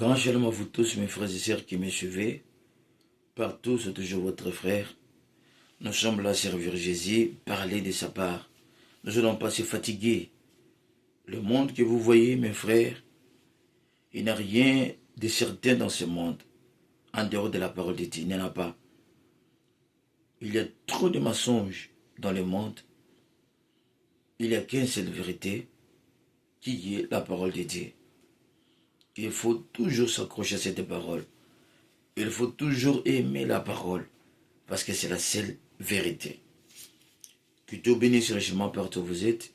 Grand shalom à vous tous, mes frères et sœurs qui me suivez. Partout, c'est toujours votre frère. Nous sommes là à servir Jésus, parler de sa part. Nous n'allons pas se fatiguer. Le monde que vous voyez, mes frères, il n'y a rien de certain dans ce monde, en dehors de la parole de Dieu. Il n'y en a pas. Il y a trop de mensonges dans le monde. Il n'y a qu'une seule vérité, qui est la parole de Dieu. Il faut toujours s'accrocher à cette parole. Il faut toujours aimer la parole, parce que c'est la seule vérité. Que Dieu bénisse richement partout où vous êtes.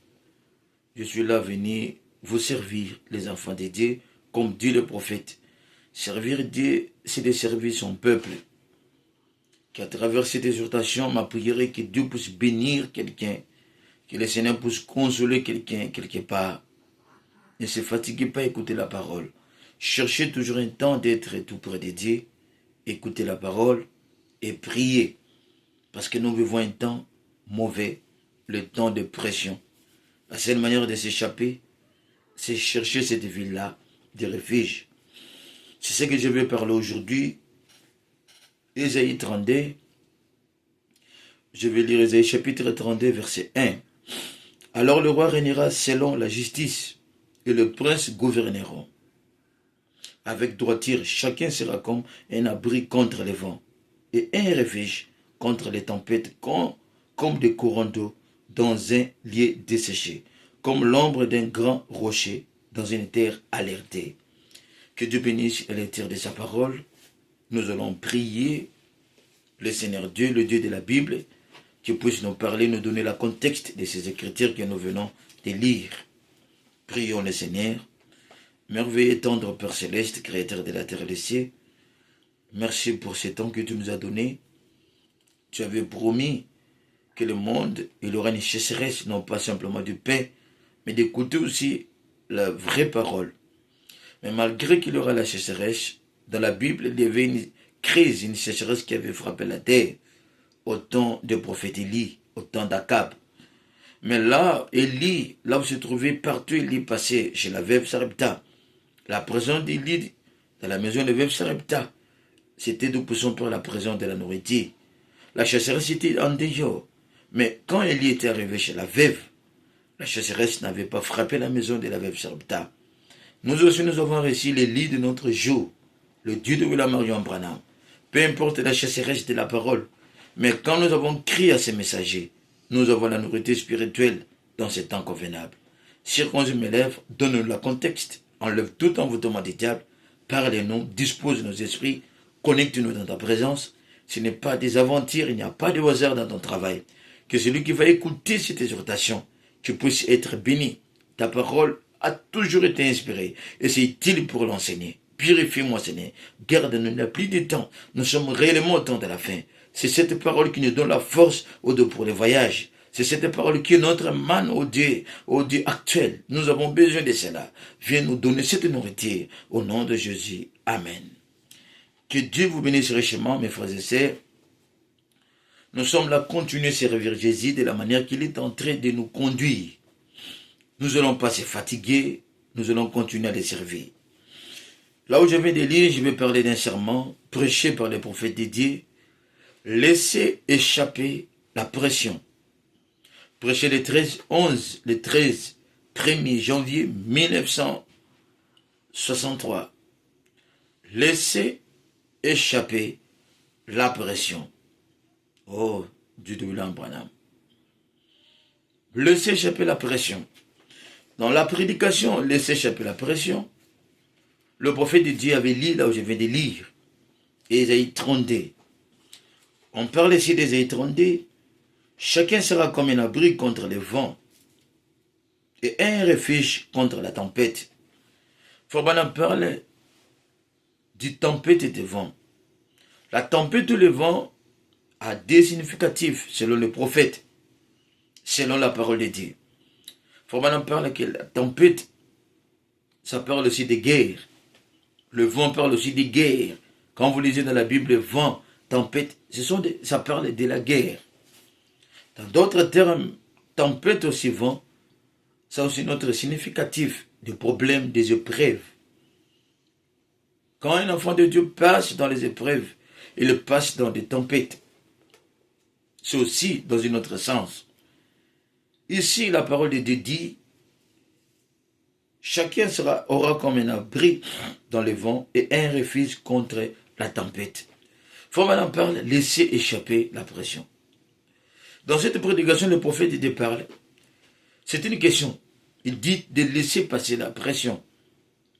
Je suis là venu vous servir, les enfants de Dieu, comme dit le prophète. Servir Dieu, c'est de servir son peuple. Qu'à travers cette exhortation, ma prière est que Dieu puisse bénir quelqu'un, que le Seigneur puisse consoler quelqu'un quelque part. Ne se fatiguez pas à écouter la parole. Cherchez toujours un temps d'être tout près de Dieu, écoutez la parole et priez. Parce que nous vivons un temps mauvais, le temps de pression. La seule manière de s'échapper, c'est chercher cette ville-là de refuge. C'est ce que je vais parler aujourd'hui. Ésaïe 32. Je vais lire Ésaïe chapitre 32, verset 1. Alors le roi régnera selon la justice, et le prince gouverneront. Avec droiture, chacun sera comme un abri contre les vents, et un refuge contre les tempêtes, comme des courants d'eau dans un lieu desséché, comme l'ombre d'un grand rocher dans une terre alertée. Que Dieu bénisse les terres de sa parole. Nous allons prier le Seigneur Dieu, le Dieu de la Bible, qui puisse nous parler, nous donner le contexte de ces écritures que nous venons de lire. Prions le Seigneur. Merveilleux et tendre Père Céleste, Créateur de la terre et des cieux, merci pour ce temps que tu nous as donné. Tu avais promis que le monde, il aura une sécheresse, non pas simplement du pain, mais d'écouter aussi la vraie parole. Mais malgré qu'il y aura la sécheresse, dans la Bible, il y avait une crise, une sécheresse qui avait frappé la terre, au temps de prophète Élie, au temps d'Akab. Mais là, Élie, là où se trouvait partout, Élie passait chez la veuve Sarepta. La prison d'Élie, dans la maison de veuve Sarepta, c'était de son père la prison de la nourriture. La chasseresse était en dehors. Mais quand Élie était arrivé chez la veuve, la chasseresse n'avait pas frappé la maison de la veuve Sarepta. Nous aussi, nous avons reçu les lits de notre jour, le Dieu de William Marion Branham. Peu importe la chasseresse de la parole, mais quand nous avons crié à ces messagers, nous avons la nourriture spirituelle dans ces temps convenables. Circoncis mes lèvres, donne-nous le contexte, enlève tout envoûtement du diable, parle-nous, dispose nos esprits, connecte-nous dans ta présence. Ce n'est pas des aventures, il n'y a pas de hasard dans ton travail. Que celui qui va écouter cette exhortation, tu puisses être béni. Ta parole a toujours été inspirée et c'est utile pour l'enseigner. Purifie-moi, Seigneur. Garde-nous, il n'y a plus de temps. Nous sommes réellement au temps de la fin. C'est cette parole qui nous donne la force pour les voyages. C'est cette parole qui est notre manne au Dieu actuel. Nous avons besoin de cela. Viens nous donner cette nourriture. Au nom de Jésus. Amen. Que Dieu vous bénisse richement, mes frères et sœurs. Nous sommes là pour continuer à servir Jésus de la manière qu'il est en train de nous conduire. Nous n'allons pas se fatiguer. Nous allons continuer à les servir. Là où je vais de lire, je vais parler d'un serment prêché par les prophètes de Dieu. Laissez échapper la pression. Prêché le 13 1er janvier 1963. Laissez échapper la pression. Oh, Dieu de William Branham. Laissez échapper la pression. Dans la prédication, laissez échapper la pression. Le prophète de Dieu avait lu là où je viens de lire. Ésaïe 32. On parle ici d'Ésaïe 32. Chacun sera comme un abri contre le vent et un refuge contre la tempête. Forban parle du tempête et du vent. La tempête ou le vent a des significatifs selon le prophète, selon la parole de Dieu. Forban parle que la tempête, ça parle aussi de guerre. Le vent parle aussi de guerre. Quand vous lisez dans la Bible, vent, tempête, ça parle de la guerre. Dans d'autres termes, tempête aussi vent, ça aussi notre significatif des problèmes, des épreuves. Quand un enfant de Dieu passe dans les épreuves, il passe dans des tempêtes. C'est aussi dans un autre sens. Ici, la parole de Dieu dit, chacun aura comme un abri dans le vent et un refuge contre la tempête. Faut maintenant parler, laisser échapper la pression. Dans cette prédication, le prophète de Dieu parle. C'est une question. Il dit de laisser passer la pression,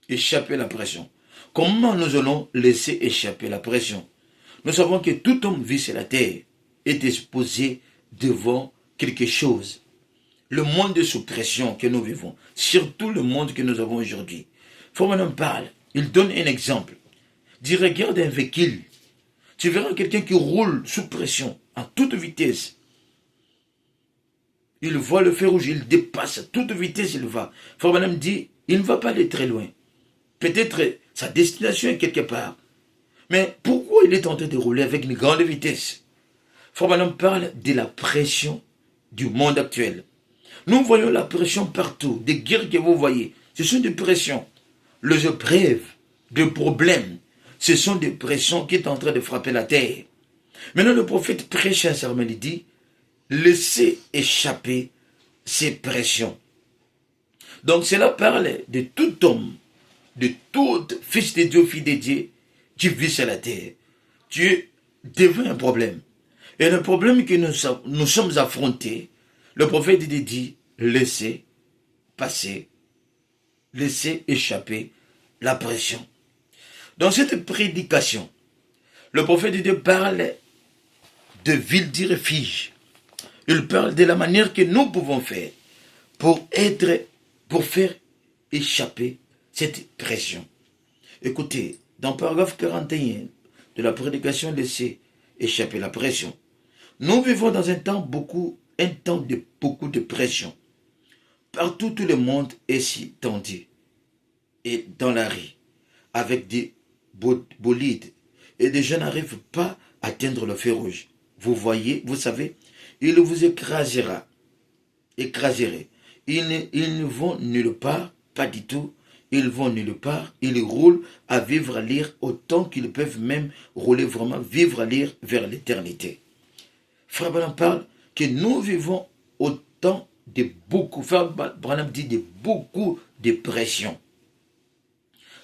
échapper la pression. Comment nous allons laisser échapper la pression? Nous savons que tout homme vit sur la terre est exposé devant quelque chose. Le monde de sous pression que nous vivons, surtout le monde que nous avons aujourd'hui. Foreman parle, il donne un exemple. Il dit, regarde un véhicule. Tu verras quelqu'un qui roule sous pression, à toute vitesse. Il voit le feu rouge, il dépasse à toute vitesse, il va. Foreman dit, il ne va pas aller très loin. Peut-être sa destination est quelque part. Mais pourquoi il est en train de rouler avec une grande vitesse? Foreman parle de la pression du monde actuel. Nous voyons la pression partout, des guerres que vous voyez. Ce sont des pressions. Les épreuves, des problèmes, ce sont des pressions qui sont en train de frapper la terre. Maintenant, le prophète prêche un serment, il dit, laissez échapper ces pressions. Donc, cela parle de tout homme, de tout fils de Dieu, fille de Dieu, qui vit sur la terre. Dieu devient un problème. Et le problème que nous sommes affrontés, le prophète dit, laissez passer, laissez échapper la pression. Dans cette prédication, le prophète de Dieu parle de ville de refuge. Il parle de la manière que nous pouvons faire pour faire échapper cette pression. Écoutez, dans le paragraphe 41 de la prédication, laissez échapper la pression. Nous vivons dans un temps de beaucoup de pression. Partout, tout le monde est si tendu. Et dans la rue, avec des bolides. Et des gens n'arrivent pas à atteindre le feu rouge. Vous voyez, vous savez, il vous écraseront. Ils ne vont nulle part, pas du tout. Ils vont nulle part. Ils roulent à vivre à lire autant qu'ils peuvent même rouler vraiment, vivre à lire vers l'éternité. Frère Branham parle que nous vivons au temps de beaucoup, Frère Branham dit de beaucoup de pression.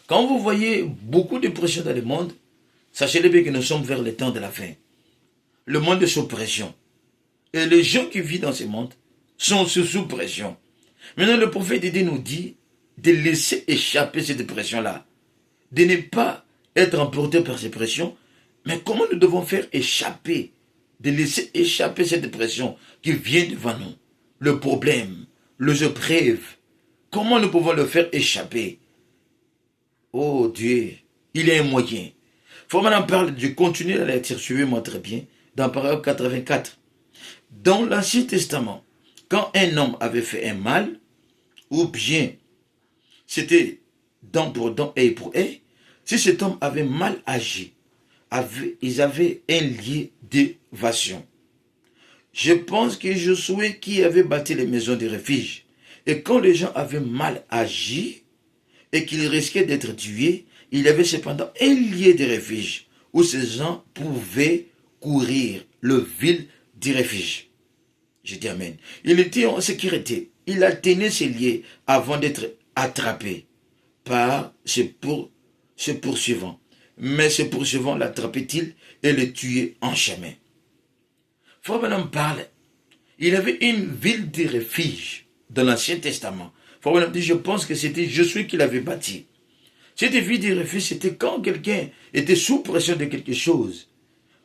Quand vous voyez beaucoup de pression dans le monde, sachez-le bien que nous sommes vers le temps de la fin. Le monde est sous pression. Et les gens qui vivent dans ce monde sont sous pression. Maintenant, le prophète nous dit de laisser échapper cette pression-là. De ne pas être emporté par ces pressions. Mais comment nous devons faire échapper, de laisser échapper cette pression qui vient devant nous? Le problème, les épreuves. Comment nous pouvons le faire échapper? Oh Dieu, il y a un moyen. Faut maintenant parler de continuer à la lecture, suivez-moi très bien, dans paragraphe 84. Dans l'Ancien Testament, quand un homme avait fait un mal, ou bien c'était dent pour dent, œil pour œil, si cet homme avait mal agi, ils avaient un lieu d'évasion. Je pense que Josué qui avait bâti les maisons de refuge, et quand les gens avaient mal agi, et qu'ils risquaient d'être tués, il y avait cependant un lieu de refuge où ces gens pouvaient courir, le ville du refuge. Je dis Amen. Il était en sécurité. Il atteignait ces lieux avant d'être attrapé par ses poursuivants. Mais ces poursuivants l'attrapaient-ils et le tuaient en chemin. Frère Branham parle. Il avait une ville de refuge dans l'Ancien Testament. Frère Branham dit, je pense que c'était Josué qui l'avait bâti. Cette ville de refuge, c'était quand quelqu'un était sous pression de quelque chose.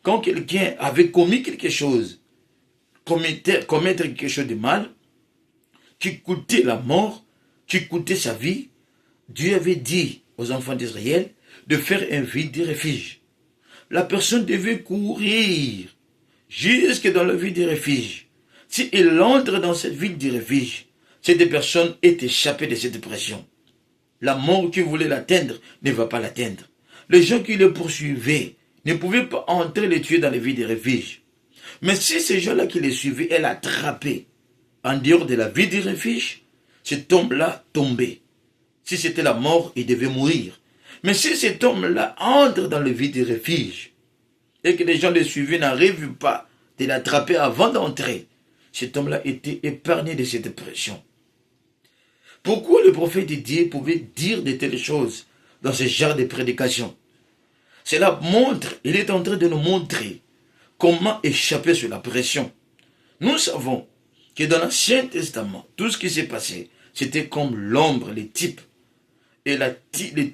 Quand quelqu'un avait commis quelque chose, commettre quelque chose de mal, qui coûtait la mort, qui coûtait sa vie, Dieu avait dit aux enfants d'Israël de faire un ville de refuge. La personne devait courir jusque dans le ville de refuge. Si il entre dans cette ville de refuge, cette personne est échappée de cette pression. La mort qui voulait l'atteindre ne va pas l'atteindre. Les gens qui le poursuivaient ne pouvaient pas entrer les tuer dans les villes de refuge. Mais si ces gens-là qui les suivaient, elle attrapait en dehors de la ville de refuge, cet homme-là tombait. Si c'était la mort, il devait mourir. Mais si cet homme-là entre dans le vide du refuge, et que les gens le suivaient n'arrivent pas de l'attraper avant d'entrer, cet homme-là était épargné de cette pression. Pourquoi le prophète de Dieu pouvait dire de telles choses dans ce genre de prédication? Cela montre, il est en train de nous montrer comment échapper sur la pression. Nous savons que dans l'Ancien Testament, tout ce qui s'est passé, c'était comme l'ombre, les types. Et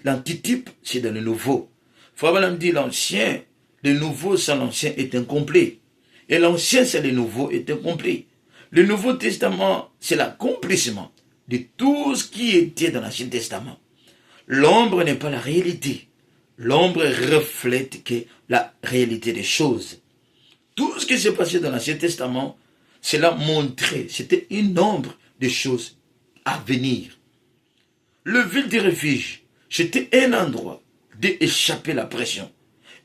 l'antitype, c'est dans le Nouveau. Frère Branham dit l'ancien, le Nouveau sans l'ancien est incomplet. Et l'ancien sans le Nouveau est incomplet. Le Nouveau Testament, c'est l'accomplissement de tout ce qui était dans l'Ancien Testament. L'ombre n'est pas la réalité. L'ombre reflète que la réalité des choses. Tout ce qui s'est passé dans l'Ancien Testament, cela montrait, c'était une ombre de choses à venir. Le ville du refuge, c'était un endroit d'échapper la pression,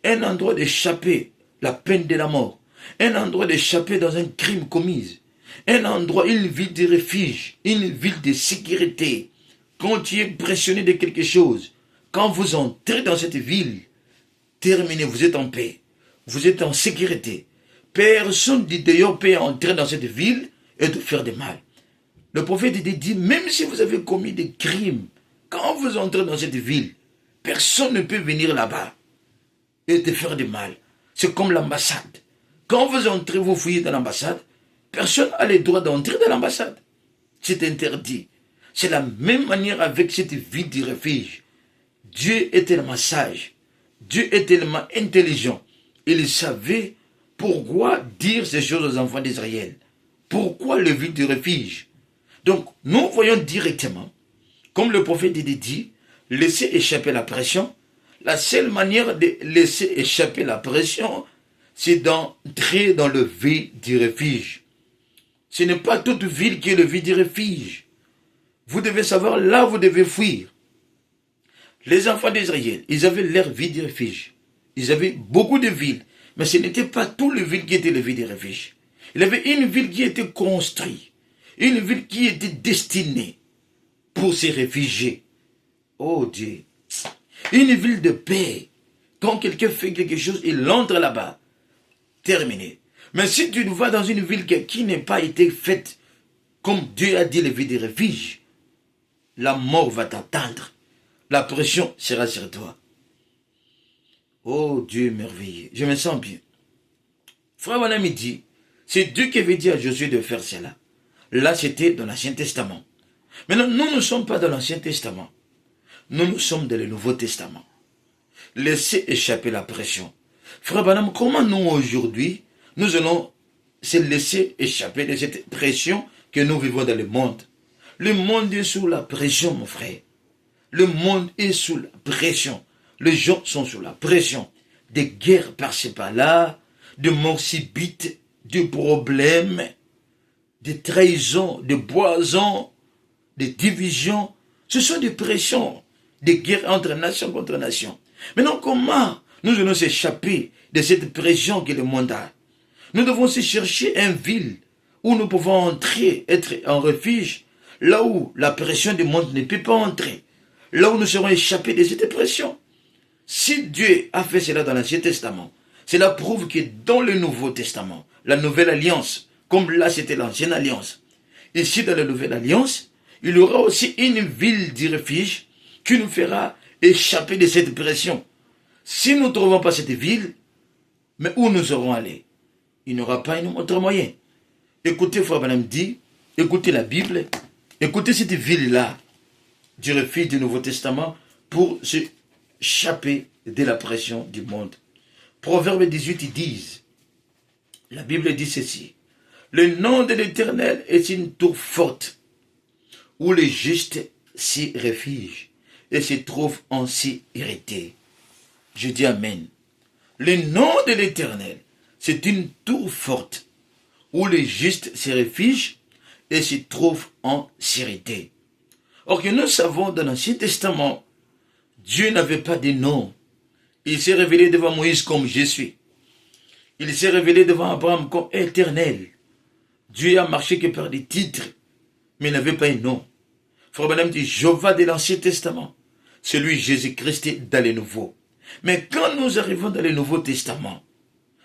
un endroit d'échapper la peine de la mort, un endroit d'échapper dans un crime commis, un endroit, une ville de refuge, une ville de sécurité. Quand tu es pressionné de quelque chose, quand vous entrez dans cette ville, terminé, vous êtes en paix, vous êtes en sécurité. Personne du dehors peut entrer dans cette ville et te faire du mal. Le prophète dit, même si vous avez commis des crimes, quand vous entrez dans cette ville, personne ne peut venir là-bas et te faire du mal. C'est comme l'ambassade. Quand vous entrez, vous fouillez dans l'ambassade, personne n'a le droit d'entrer dans l'ambassade. C'est interdit. C'est la même manière avec cette ville du refuge. Dieu est tellement sage. Dieu est tellement intelligent. Il savait pourquoi dire ces choses aux enfants d'Israël. Pourquoi le ville du refuge? Donc, nous voyons directement, comme le prophète dit, laisser échapper la pression. La seule manière de laisser échapper la pression, c'est d'entrer dans le vide du refuge. Ce n'est pas toute ville qui est le vide du refuge. Vous devez savoir, là vous devez fuir. Les enfants d'Israël, ils avaient leur vide du refuge. Ils avaient beaucoup de villes, mais ce n'était pas tout le ville qui était le vide du refuge. Il y avait une ville qui était construite, une ville qui était destinée pour se réfugier. Oh Dieu, une ville de paix. Quand quelqu'un fait quelque chose, il entre là-bas. Terminé. Mais si tu vas dans une ville qui n'a pas été faite comme Dieu a dit, le vide du refuge, la mort va t'attendre. La pression sera sur toi. Oh Dieu merveilleux, je me sens bien. Frère Branham dit, c'est Dieu qui avait dit à Josué de faire cela. Là, c'était dans l'Ancien Testament. Maintenant, nous ne sommes pas dans l'Ancien Testament. Nous sommes dans le Nouveau Testament. Laissez échapper la pression. Frère Branham, comment nous aujourd'hui, nous allons se laisser échapper de cette pression que nous vivons dans le monde? Le monde est sous la pression, mon frère. Le monde est sous la pression. Les gens sont sous la pression. Des guerres par-ci par-là, de morts subites, de problèmes, de trahisons, de poisons, de divisions. Ce sont des pressions, des guerres entre nations contre nations. Maintenant, comment nous allons s'échapper de cette pression que le monde a? Nous devons se chercher une ville où nous pouvons entrer, être en refuge, là où la pression du monde ne peut pas entrer, là où nous serons échappés de cette pression. Si Dieu a fait cela dans l'Ancien Testament, cela prouve que dans le Nouveau Testament, la Nouvelle Alliance, comme là c'était l'Ancienne Alliance, ici dans la Nouvelle Alliance, il y aura aussi une ville du refuge qui nous fera échapper de cette pression. Si nous ne trouvons pas cette ville, mais où nous serons allés? Il n'y aura pas un autre moyen. Écoutez, Frère Branham dit, écoutez la Bible, écoutez cette ville-là du refuge du Nouveau Testament pour se échapper de la pression du monde. Proverbe 18, ils disent, la Bible dit ceci, le nom de l'Éternel est une tour forte où les justes s'y réfugient et se trouvent en sécurité. Je dis Amen. Le nom de l'Éternel, c'est une tour forte où les justes se réfugient et se trouvent en sécurité. Or que nous savons dans l'Ancien Testament, Dieu n'avait pas de nom. Il s'est révélé devant Moïse comme je suis. Il s'est révélé devant Abraham comme éternel. Dieu a marché que par des titres, mais il n'avait pas un nom. Frère Branham dit, Jéhovah de l'Ancien Testament, celui Jésus-Christ dans le Nouveau. Mais quand nous arrivons dans le Nouveau Testament,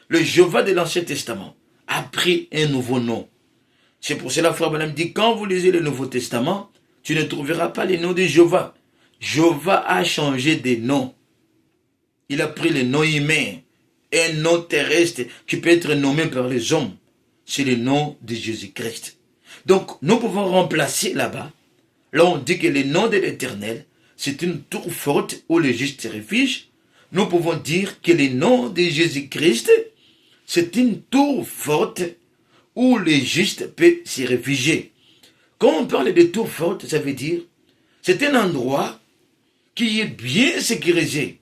le Jéhovah de l'Ancien Testament a pris un nouveau nom. C'est pour cela, frère Branham dit, quand vous lisez le Nouveau Testament, tu ne trouveras pas les noms de Jéhovah. Jéhovah a changé de nom. Il a pris le nom humain, un nom terrestre qui peut être nommé par les hommes. C'est le nom de Jésus-Christ. Donc, nous pouvons remplacer là-bas. Là, on dit que le nom de l'Éternel, c'est une tour forte où le juste se réfugie. Nous pouvons dire que le nom de Jésus-Christ, c'est une tour forte où le juste peut se réfugier. Quand on parle de tour forte, ça veut dire c'est un endroit qui est bien sécurisé,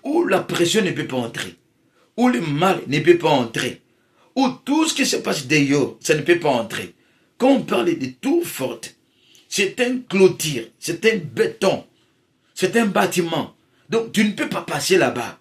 où la pression ne peut pas entrer, où le mal ne peut pas entrer, où tout ce qui se passe dehors, ça ne peut pas entrer. Quand on parle de tour forte, c'est un clôture, c'est un béton, c'est un bâtiment. Donc tu ne peux pas passer là-bas.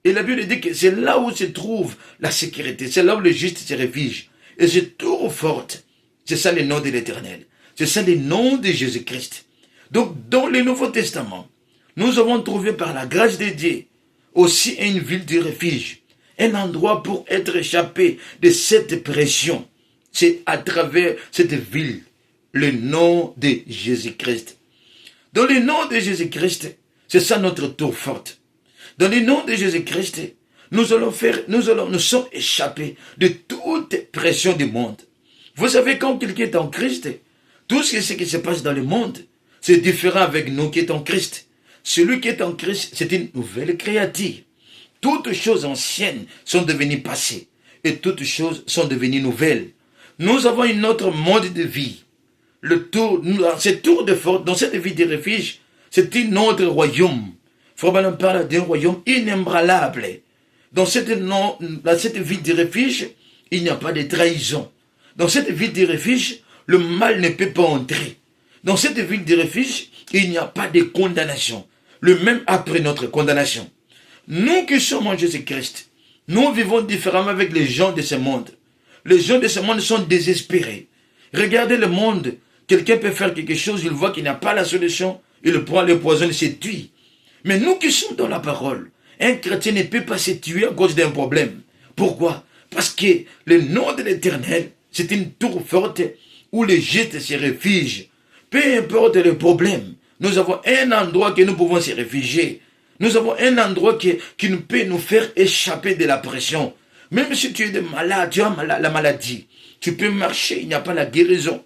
Et la Bible dit que c'est là où se trouve la sécurité, c'est là où le juste se réfugie. Et cette tour forte, c'est ça le nom de l'Éternel. C'est ça le nom de Jésus-Christ. Donc dans le Nouveau Testament, nous avons trouvé par la grâce de Dieu aussi une ville de refuge, un endroit pour être échappé de cette pression. C'est à travers cette ville, le nom de Jésus-Christ. Dans le nom de Jésus-Christ, c'est ça notre tour forte. Dans le nom de Jésus-Christ, nous sommes échappés de toute pression du monde. Vous savez, quand quelqu'un est en Christ, tout ce qui se passe dans le monde, c'est différent avec nous qui est en Christ. Celui qui est en Christ, c'est une nouvelle créature. Toutes choses anciennes sont devenues passées et toutes choses sont devenues nouvelles. Nous avons un autre mode de vie. Ce tour de force, dans cette vie de refuge, c'est un autre royaume. Frère Branham parle d'un royaume inébranlable. Dans cette vie de refuge, il n'y a pas de trahison. Dans cette vie de refuge, le mal ne peut pas entrer. Dans cette ville de refuge, il n'y a pas de condamnation. Le même après notre condamnation. Nous qui sommes en Jésus-Christ, nous vivons différemment avec les gens de ce monde. Les gens de ce monde sont désespérés. Regardez le monde. Quelqu'un peut faire quelque chose, il voit qu'il n'a pas la solution, il prend le poison, il se tue. Mais nous qui sommes dans la parole, un chrétien ne peut pas se tuer à cause d'un problème. Pourquoi? Parce que le nom de l'Éternel, c'est une tour forte où les justes se réfugient. Peu importe le problème, nous avons un endroit que nous pouvons se réfugier. Nous avons un endroit qui peut nous faire échapper de la pression. Même si tu es malade, tu as la maladie, tu peux marcher, il n'y a pas la guérison.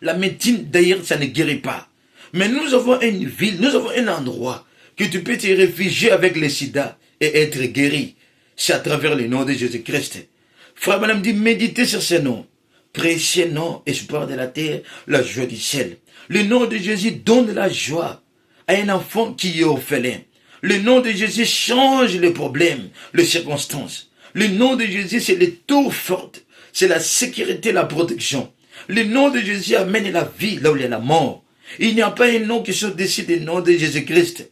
La médecine, d'ailleurs, ça ne guérit pas. Mais nous avons une ville, nous avons un endroit que tu peux te réfugier avec le sida et être guéri. C'est à travers le nom de Jésus-Christ. Frère Branham dit, méditez sur ce nom. Précieux nom, espoir de la terre, la joie du ciel. Le nom de Jésus donne la joie à un enfant qui est orphelin. Le nom de Jésus change les problèmes, les circonstances. Le nom de Jésus, c'est le tour fort. C'est la sécurité, la protection. Le nom de Jésus amène la vie là où il y a la mort. Il n'y a pas un nom qui soit au-dessus du nom de Jésus-Christ.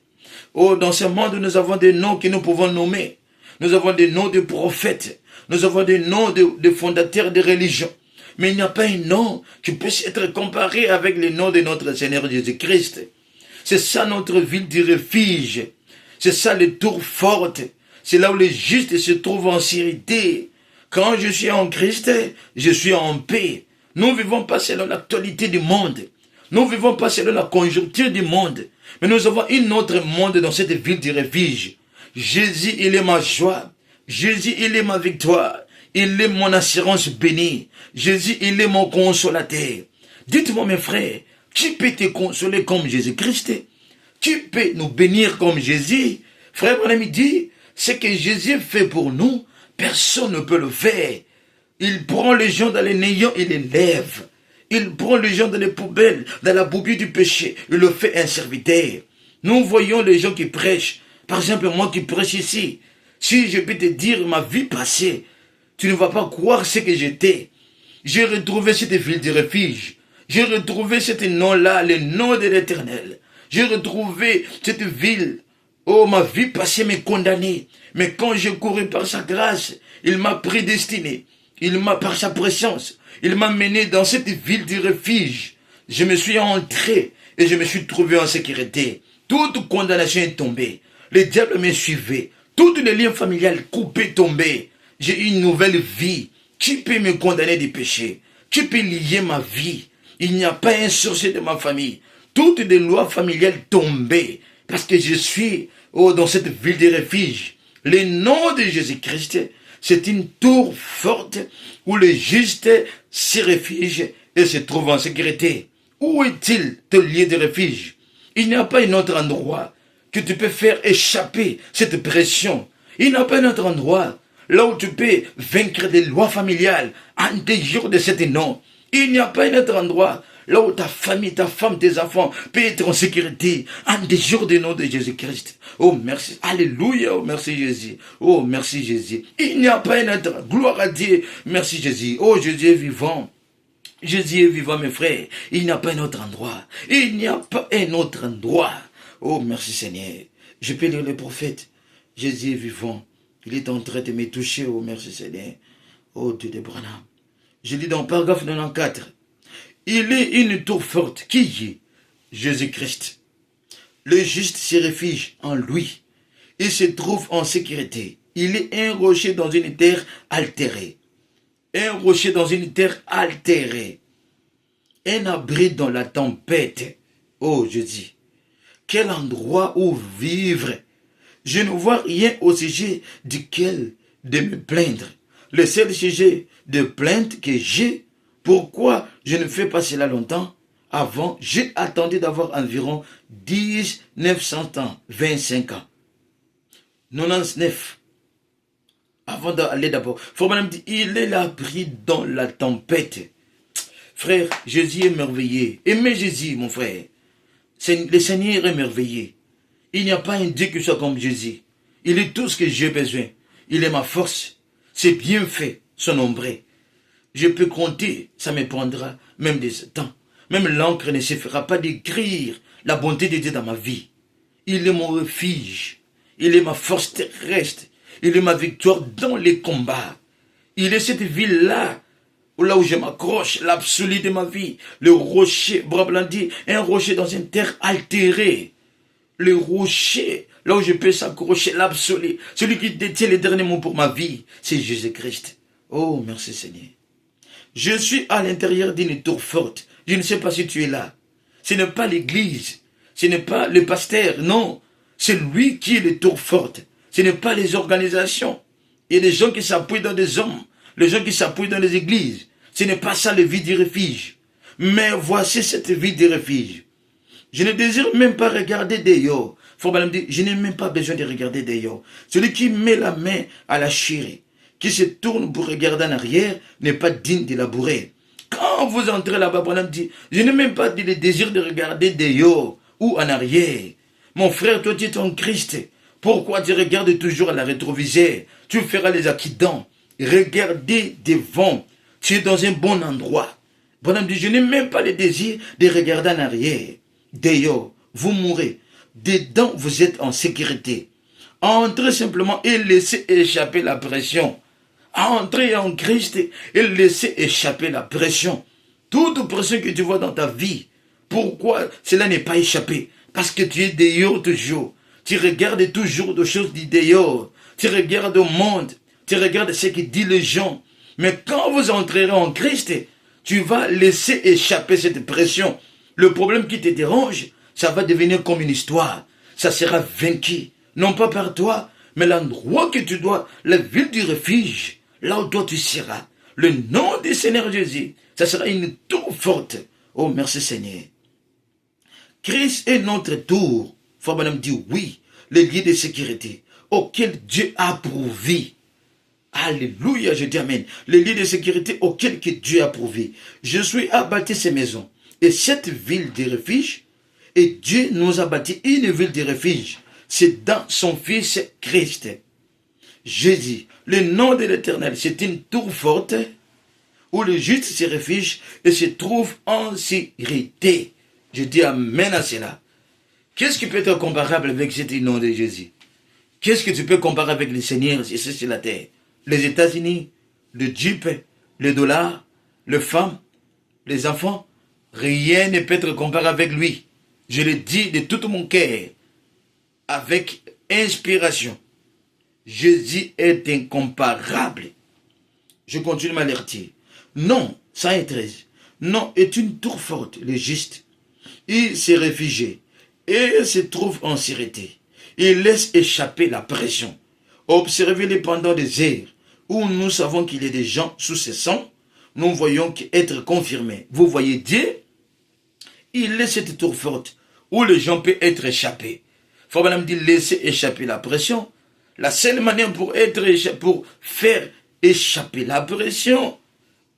Oh, dans ce monde, nous avons des noms que nous pouvons nommer. Nous avons des noms de prophètes. Nous avons des noms de fondateurs de religions. Mais il n'y a pas un nom qui puisse être comparé avec le nom de notre Seigneur Jésus-Christ. C'est ça notre ville de refuge. C'est ça le tour fort. C'est là où les justes se trouvent en sécurité. Quand je suis en Christ, je suis en paix. Nous ne vivons pas selon l'actualité du monde. Nous ne vivons pas selon la conjoncture du monde. Mais nous avons un autre monde dans cette ville de refuge. Jésus, il est ma joie. Jésus, il est ma victoire. Il est mon assurance bénie. Jésus, il est mon consolateur. Dites-moi, mes frères, qui peut te consoler comme Jésus-Christ? Qui peut nous bénir comme Jésus? Frère Branham dit, ce que Jésus fait pour nous, personne ne peut le faire. Il prend les gens dans les néants, il les lève. Il prend les gens dans les poubelles, dans la boubie du péché. Il le fait un serviteur. Nous voyons les gens qui prêchent. Par exemple, moi qui prêche ici. Si je peux te dire ma vie passée, tu ne vas pas croire ce que j'étais. J'ai retrouvé cette ville de refuge. J'ai retrouvé ce nom-là, le nom de l'Éternel. J'ai retrouvé cette ville. Oh, ma vie passée m'est condamnée. Mais quand j'ai couru par sa grâce, il m'a prédestiné. Il m'a, par sa présence, il m'a mené dans cette ville de refuge. Je me suis entré et je me suis trouvé en sécurité. Toute condamnation est tombée. Le diable me suivait. Tous les liens familiales coupés, tombés. J'ai une nouvelle vie. Qui peut me condamner du péché? Qui peut lier ma vie? Il n'y a pas un sorcier de ma famille. Toutes les lois familiales tombées. Parce que je suis dans cette ville de refuge. Le nom de Jésus-Christ, c'est une tour forte où le juste se réfugie et se trouve en sécurité. Où est-il ton lieu de refuge? Il n'y a pas un autre endroit que tu peux faire échapper cette pression. Il n'y a pas un autre endroit là où tu peux vaincre des lois familiales en dehors de cet nom. Il n'y a pas un autre endroit là où ta famille, ta femme, tes enfants peuvent être en sécurité en dehors du nom de Jésus-Christ. Oh merci, alléluia, oh merci Jésus, oh merci Jésus. Il n'y a pas un autre, gloire à Dieu, merci Jésus, oh Jésus est vivant. Jésus est vivant mes frères, il n'y a pas un autre endroit, il n'y a pas un autre endroit. Oh merci Seigneur, je peux lire le prophète, Jésus est vivant, il est en train de me toucher, oh merci Seigneur, oh Dieu de Branham. Je lis dans le paragraphe 94. Il est une tour forte qui est Jésus-Christ. Le juste se réfugie en lui. Il se trouve en sécurité. Il est un rocher dans une terre altérée. Un rocher dans une terre altérée. Un abri dans la tempête. Oh, je dis, quel endroit où vivre. Je ne vois rien au sujet duquel de me plaindre. Le seul sujet de plainte que j'ai, pourquoi je ne fais pas cela longtemps? Avant, j'ai attendu d'avoir environ 900 ans, 25 ans. 99. Avant d'aller d'abord. Faut même dire, il est l'abri dans la tempête. Frère, Jésus est merveilleux. Aimez Jésus, mon frère. Le Seigneur est merveilleux. Il n'y a pas un Dieu qui soit comme Jésus. Il est tout ce que j'ai besoin. Il est ma force. C'est bien fait, son ombre. Je peux compter, ça me prendra même des temps. Même l'encre ne suffira pas d'écrire la bonté de Dieu dans ma vie. Il est mon refuge. Il est ma force terrestre. Il est ma victoire dans les combats. Il est cette ville-là, là où je m'accroche, l'absolu de ma vie. Le rocher, Brablant dit, un rocher dans une terre altérée. Le rocher, là où je peux s'accrocher, l'absolu. Celui qui détient les derniers mots pour ma vie, c'est Jésus-Christ. Oh, merci Seigneur. Je suis à l'intérieur d'une tour forte. Je ne sais pas si tu es là. Ce n'est pas l'église. Ce n'est pas le pasteur. Non. C'est lui qui est la tour forte. Ce n'est pas les organisations. Il y a des gens qui s'appuient dans des hommes. Les gens qui s'appuient dans les églises. Ce n'est pas ça le vie du refuge. Mais voici cette vie du refuge. Je ne désire même pas regarder dehors. Faut me dire, je n'ai même pas besoin de regarder dehors. Celui qui met la main à la chirée, qui se tourne pour regarder en arrière, n'est pas digne de labourer. Quand vous entrez là-bas, Branham dit, je n'ai même pas le désir de regarder dehors ou en arrière. Mon frère, toi tu es en Christ. Pourquoi tu regardes toujours à la rétroviseur? Tu feras les accidents. Regardez devant. Tu es dans un bon endroit. Branham dit, je n'ai même pas le désir de regarder en arrière. Dehors, vous mourrez. Dedans, vous êtes en sécurité. Entrez simplement et laissez échapper la pression. Entrez en Christ et laissez échapper la pression. Toute pression que tu vois dans ta vie, pourquoi cela n'est pas échappé? Parce que tu es dehors toujours. Tu regardes toujours des choses du dehors. Tu regardes au monde. Tu regardes ce que disent les gens. Mais quand vous entrerez en Christ, tu vas laisser échapper cette pression. Le problème qui te dérange, ça va devenir comme une histoire. Ça sera vaincu. Non pas par toi, mais l'endroit que tu dois, la ville du refuge, là où toi tu seras. Le nom du Seigneur Jésus, ça sera une tour forte. Oh, merci Seigneur. Christ est notre tour. Faut madame dire oui, le lieu de sécurité auquel Dieu a pourvu. Alléluia, je dis amen. Le lieu de sécurité auquel que Dieu a pourvu. Je suis à bâtir ces maisons. Et cette ville de refuge, et Dieu nous a bâti une ville de refuge. C'est dans son Fils Christ. Jésus, le nom de l'Éternel, c'est une tour forte où le juste se réfugie et se trouve en sécurité. Je dis amen à cela. Qu'est-ce qui peut être comparable avec ce nom de Jésus? Qu'est-ce que tu peux comparer avec le Seigneur ici sur la terre? Les États-Unis, le Jeep, le dollar, les femmes, les enfants, rien ne peut être comparé avec lui. Je le dis de tout mon cœur. avec inspiration. Jésus est incomparable. Je continue à m'alerter. Non, 113. Non est une tour forte, le juste. Il s'est réfugié et se trouve en sécurité. Il laisse échapper la pression. Observez-les pendant des heures où nous savons qu'il y a des gens sous ses sangs. Nous voyons qu'être confirmés. Vous voyez Dieu, il laisse cette tour forte où les gens peuvent être échappés. Frère Branham dit laisser échapper la pression. La seule manière pour faire échapper la pression,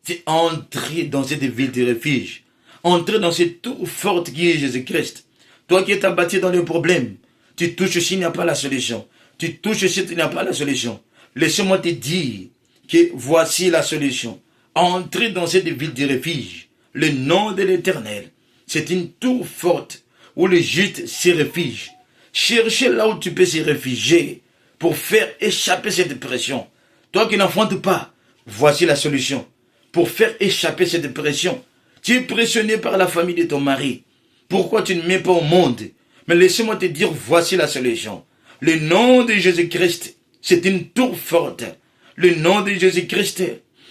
c'est entrer dans cette ville de refuge. Entrer dans cette tour forte qui est Jésus-Christ. Toi qui es abattu dans les problèmes, tu touches s'il n'y a pas la solution. Tu touches s'il n'y a pas la solution. Laisse-moi te dire que voici la solution. Entrer dans cette ville de refuge. Le nom de l'Éternel, c'est une tour forte où les justes se réfugient. Cherchez là où tu peux se réfugier pour faire échapper cette pression. Toi qui n'enfantes pas, voici la solution. Pour faire échapper cette pression, tu es pressionné par la famille de ton mari. Pourquoi tu ne mets pas au monde? Mais laisse-moi te dire, voici la solution. Le nom de Jésus-Christ, c'est une tour forte. Le nom de Jésus-Christ,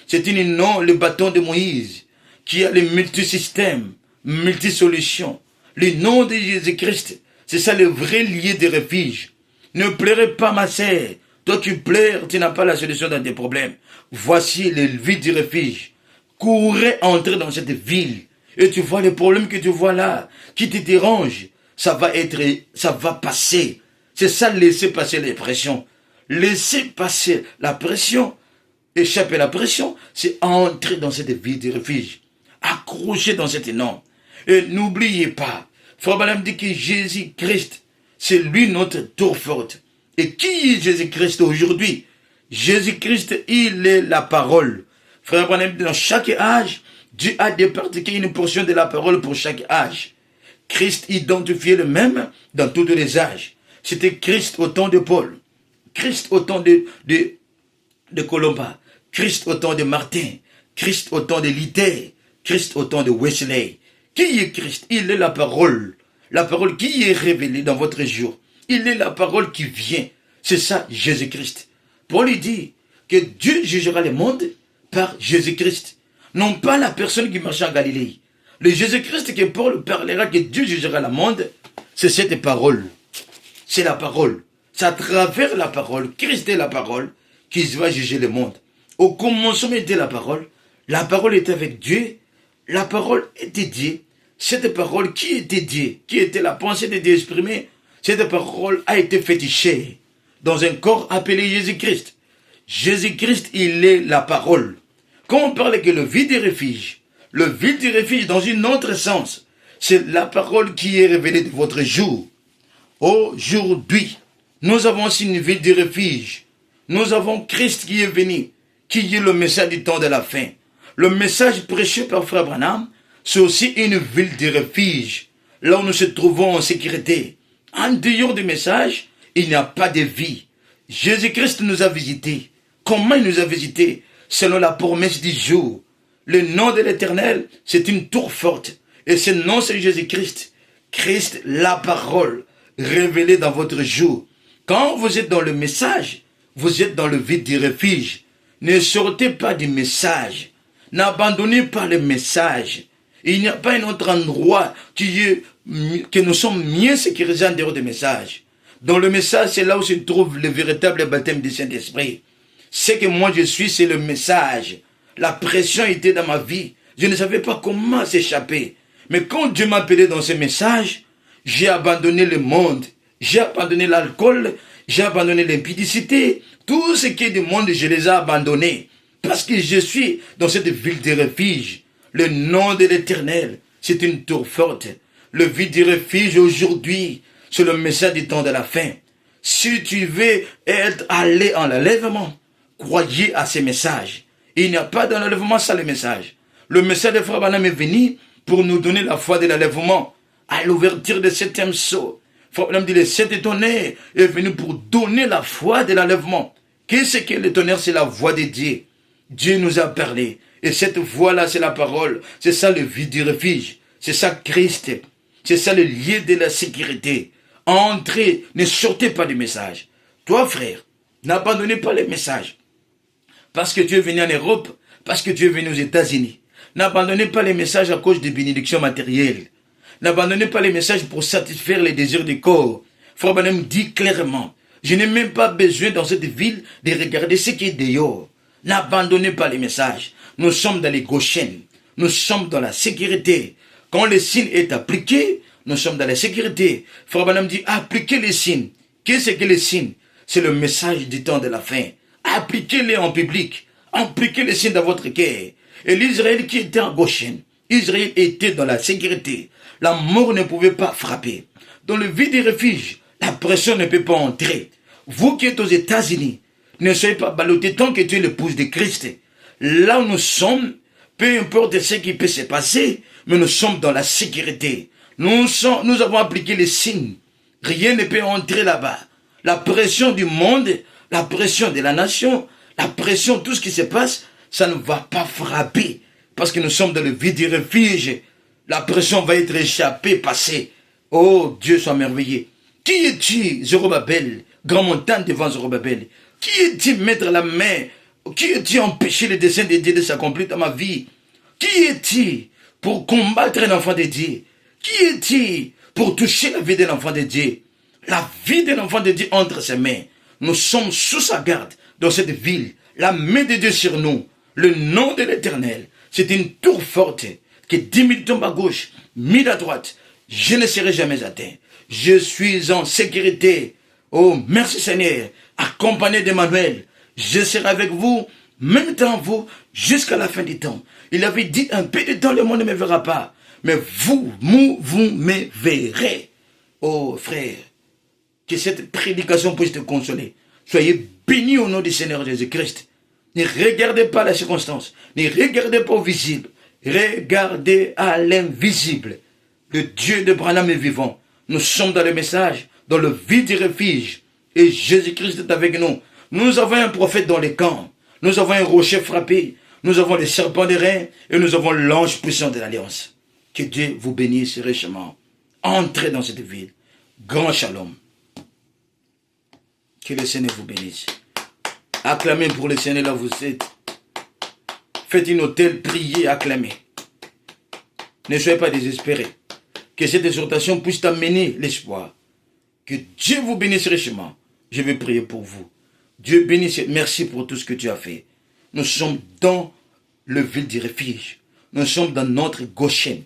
c'est le bâton de Moïse, qui a le multisystème, multisolution. Le nom de Jésus-Christ, c'est ça le vrai lieu de refuge. Ne pleurez pas, ma sœur. Toi qui pleures, tu n'as pas la solution dans tes problèmes. Voici le vide du refuge. Courez entrer dans cette ville. Et tu vois les problèmes que tu vois là, qui te dérangent. Ça va passer. C'est ça, laisser passer les pressions. Laisser passer la pression, échapper à la pression, c'est entrer dans cette ville de refuge. Accrocher dans cet nom. Et n'oubliez pas, Frère Branham dit que Jésus-Christ, c'est lui notre tour forte. Et qui est Jésus-Christ aujourd'hui? Jésus-Christ, il est la parole. Frère Branham dit, dans chaque âge, Dieu a départiculier une portion de la parole pour chaque âge. Christ identifiait le même dans tous les âges. C'était Christ au temps de Paul, Christ au temps de Colomba, Christ au temps de Martin, Christ au temps de Luther, Christ au temps de Wesley. Qui est Christ? Il est la parole qui est révélée dans votre jour. Il est la parole qui vient. C'est ça, Jésus-Christ. Paul dit que Dieu jugera le monde par Jésus-Christ. Non pas la personne qui marchait en Galilée. Le Jésus-Christ que Paul parlera que Dieu jugera le monde, c'est cette parole. C'est la parole. C'est à travers la parole, Christ est la parole, qui va juger le monde. Au commencement était la parole était avec Dieu, la parole était Dieu. Cette parole qui était Dieu, qui était la pensée de Dieu exprimée, cette parole a été fétichée dans un corps appelé Jésus-Christ. Jésus-Christ, il est la parole. Quand on parle que le vide de refuge dans un autre sens, c'est la parole qui est révélée de votre jour. Aujourd'hui, nous avons aussi une ville de refuge. Nous avons Christ qui est venu, qui est le message du temps de la fin. Le message prêché par Frère Branham, c'est aussi une ville de refuge, là où nous se trouvons en sécurité. En dehors du message, il n'y a pas de vie. Jésus-Christ nous a visités. Comment il nous a visités? Selon la promesse du jour. Le nom de l'Éternel, c'est une tour forte. Et ce nom, c'est Jésus-Christ. Christ, la parole, révélée dans votre jour. Quand vous êtes dans le message, vous êtes dans le vide du refuge. Ne sortez pas du message. N'abandonnez pas le message. Il n'y a pas un autre endroit que nous sommes mieux sécurisés en dehors du message. Dans le message, c'est là où se trouve le véritable baptême du Saint-Esprit. Ce que moi je suis, c'est le message. La pression était dans ma vie. Je ne savais pas comment s'échapper. Mais quand Dieu m'a appelé dans ce message, j'ai abandonné le monde. J'ai abandonné l'alcool. J'ai abandonné l'impudicité. Tout ce qui est du monde, je les ai abandonnés. Parce que je suis dans cette ville de refuge. Le nom de l'Éternel, c'est une tour forte. Le ville de refuge aujourd'hui, c'est le message du temps de la fin. Si tu veux être allé en l'enlèvement, croyez à ces messages. Il n'y a pas d'enlèvement sans le message. Le message de Frère Branham est venu pour nous donner la foi de l'enlèvement. À l'ouverture de 7e sceau, Frère Branham dit le 7 tonnerre est venu pour donner la foi de l'enlèvement. Qu'est-ce que le tonnerre? C'est la voix de Dieu. Dieu nous a parlé. Et cette voix-là, c'est la parole. C'est ça le vide du refuge. C'est ça Christ. C'est ça le lieu de la sécurité. Entrez, ne sortez pas du message. Toi, frère, n'abandonnez pas les messages. Parce que tu es venu en Europe, parce que tu es venu aux États-Unis. N'abandonnez pas les messages à cause des bénédictions matérielles. N'abandonnez pas les messages pour satisfaire les désirs du corps. Frère Branham dit clairement, je n'ai même pas besoin dans cette ville de regarder ce qui est dehors. N'abandonnez pas les messages. Nous sommes dans les Goshen. Nous sommes dans la sécurité. Quand le signe est appliqué, nous sommes dans la sécurité. Frère Branham dit, appliquez les signes. Qu'est-ce que les signes? C'est le message du temps de la fin. Appliquez-les en public. Appliquez les signes dans votre cœur. Et l'Israël qui était en Goshen, Israël était dans la sécurité. La mort ne pouvait pas frapper. Dans le vide des refuges, la pression ne peut pas entrer. Vous qui êtes aux États-Unis, ne soyez pas ballottés tant que tu es l'épouse de Christ. Là où nous sommes, peu importe ce qui peut se passer, mais nous sommes dans la sécurité. Nous avons appliqué les signes. Rien ne peut entrer là-bas. La pression du monde, la pression de la nation, la pression, tout ce qui se passe, ça ne va pas frapper. Parce que nous sommes dans le vide du refuge. La pression va être échappée, passée. Oh, Dieu soit merveilleux. Qui es-tu, Zorobabel, grand montagne devant Zorobabel? Qui es-tu, mettre la main? Qui es-tu, empêcher le dessein de Dieu de s'accomplir dans ma vie? Qui es-tu pour combattre l'enfant de Dieu? Qui es-tu pour toucher la vie de l'enfant de Dieu? La vie de l'enfant de Dieu entre ses mains. Nous sommes sous sa garde dans cette ville. La main de Dieu sur nous. Le nom de l'Éternel. C'est une tour forte que 10 000 tombent à gauche, 1000 à droite. Je ne serai jamais atteint. Je suis en sécurité. Oh, merci Seigneur. Accompagné d'Emmanuel. Je serai avec vous, même dans vous, jusqu'à la fin du temps. Il avait dit, un peu de temps, le monde ne me verra pas. Mais vous me verrez. Oh, frère, que cette prédication puisse te consoler. Soyez bénis au nom du Seigneur Jésus-Christ. Ne regardez pas la circonstance. Ne regardez pas au visible. Regardez à l'invisible. Le Dieu de Branham est vivant. Nous sommes dans le message, dans le vide du refuge. Et Jésus-Christ est avec nous. Nous avons un prophète dans les camps. Nous avons un rocher frappé. Nous avons les serpents des reins. Et nous avons l'ange puissant de l'Alliance. Que Dieu vous bénisse richement. Entrez dans cette ville. Grand shalom. Que le Seigneur vous bénisse. Acclamez pour le Seigneur là où vous êtes. Faites une hôtel, priez, acclamez. Ne soyez pas désespérés. Que cette exhortation puisse t'amener l'espoir. Que Dieu vous bénisse richement. Je vais prier pour vous. Dieu bénisse. Merci pour tout ce que tu as fait. Nous sommes dans le ville du refuge. Nous sommes dans notre Goshen.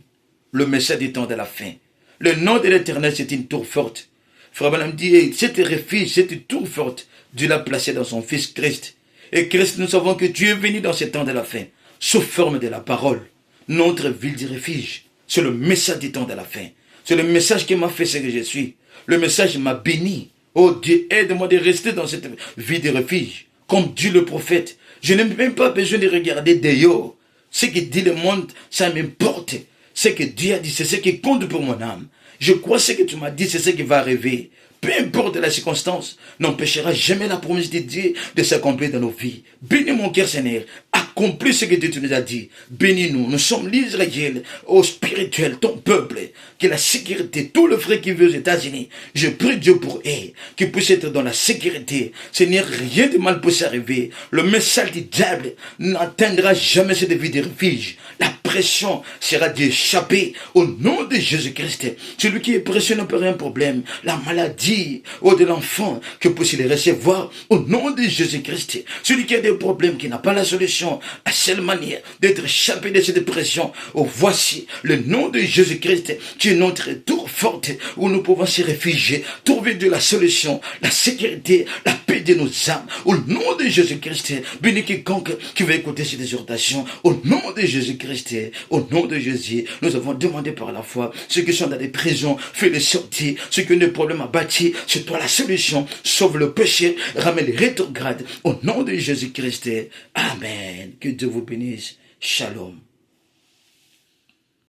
Le message du temps de la fin. Le nom de l'Éternel, c'est une tour forte. Frère Branham dit, hey, cette refuge, cette tour forte, Dieu l'a placée dans son Fils Christ. Et Christ, nous savons que Dieu est venu dans ce temps de la fin, sous forme de la parole. Notre ville du refuge, c'est le message du temps de la fin. C'est le message qui m'a fait ce que je suis. Le message m'a béni. Oh Dieu, aide-moi de rester dans cette vie de refuge, comme Dieu le prophète. Je n'ai même pas besoin de regarder dehors. Ce que dit le monde, ça m'importe. Ce que Dieu a dit, c'est ce qui compte pour mon âme. Je crois ce que tu m'as dit, c'est ce qui va arriver. Peu importe la circonstance, n'empêchera jamais la promesse de Dieu de s'accomplir dans nos vies. Bénis mon cœur, Seigneur. Accomplis ce que Dieu nous a dit. Bénis-nous. Nous sommes l'Israël, au spirituel, ton peuple. Que la sécurité, tout le frère qui vit aux États-Unis, je prie Dieu pour eux, qu'ils puissent être dans la sécurité. Seigneur, rien de mal puisse arriver. Le message du diable n'atteindra jamais cette vie de refuge. La pression sera d'échapper au nom de Jésus-Christ. Celui qui est pressé n'a pas un problème. La maladie, de l'enfant, que puisse les recevoir au nom de Jésus-Christ. Celui qui a des problèmes, qui n'a pas la solution, la seule manière d'être échappé de cette pression, voici le nom de Jésus-Christ, qui est notre tour forte où nous pouvons se réfugier, trouver de la solution, la sécurité, la paix de nos âmes. Au nom de Jésus-Christ, bénis quiconque qui va écouter cette exhortation. Au nom de Jésus-Christ, au nom de Jésus, nous avons demandé par la foi, ceux qui sont dans les prisons, fais-les sortir, ceux qui ont des problèmes à bâtir, c'est toi la solution, sauve le péché, ramène les rétrogrades, au nom de Jésus-Christ. Amen. Que Dieu vous bénisse. Shalom.